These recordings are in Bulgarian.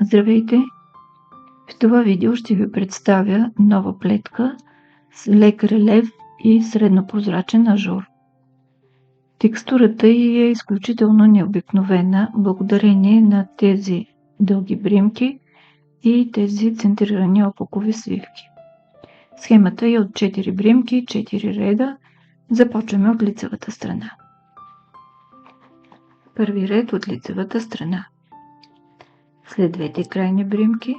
Здравейте! В това видео ще ви представя нова плетка с лек релеф и среднопрозрачен ажур. Текстурата ѝ е изключително необикновена благодарение на тези дълги бримки и тези центрирани опакови свивки. Схемата е от 4 бримки, 4 реда. Започваме от лицевата страна. Първи ред от лицевата страна. След двете крайни бримки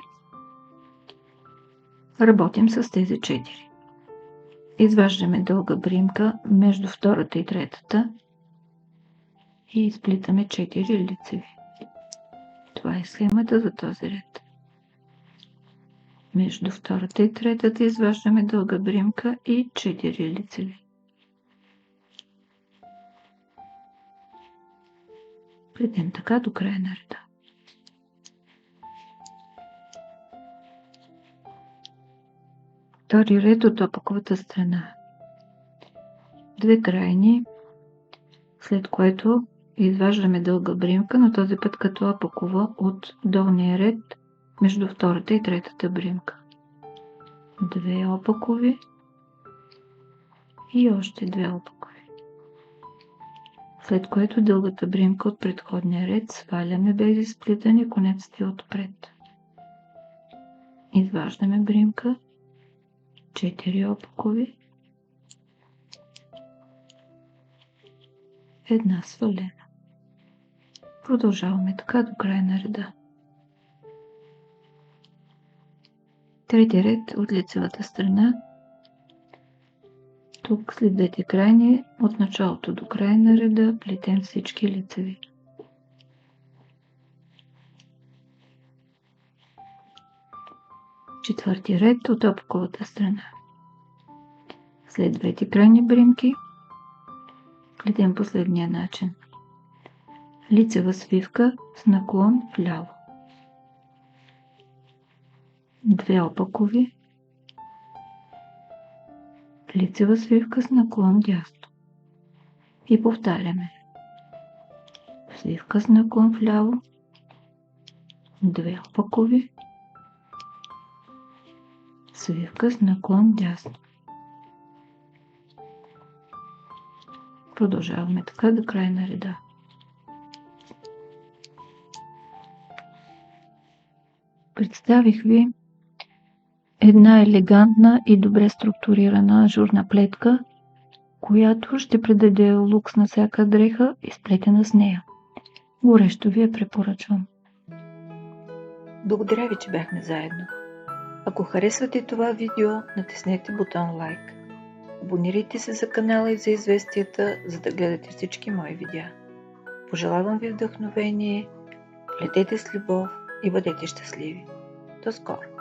работим с тези 4. Изваждаме дълга бримка между втората и третата и изплитаме 4 лицеви. Това е схемата за този ред. Между втората и третата изваждаме дълга бримка и 4 лицеви. Плетем така до края на реда. Втори ред от опаковата страна. Две крайни, след което изваждаме дълга бримка, но този път като опакова от долния ред между втората и третата бримка. Две опакови и още две опакови. След което дългата бримка от предходния ред сваляме без изплитане, конеците отпред. Изваждаме бримка, 4 опакови, една свалена. Продължаваме така до края на реда. Трети ред от лицевата страна. Тук след двете крайни, от началото до края на реда, плетем всички лицеви. Четвърти ред от опаковата страна. След двете крайни бримки плетем последния начин. Лицева свивка с наклон вляво. Две опакови. Лицева свивка с наклон дясно. И повтаряме. Свивка с наклон вляво. Две опакови. Свивка с наклон дясно. Продължаваме така до края на реда. Представих ви една елегантна и добре структурирана ажурна плетка, която ще придаде лукс на всяка дреха, изплетена с нея. Горещо ви я препоръчвам. Благодаря ви, че бяхме заедно. Ако харесвате това видео, натиснете бутон лайк. Абонирайте се за канала и за известията, за да гледате всички мои видеа. Пожелавам ви вдъхновение, плетете с любов и бъдете щастливи. До скоро!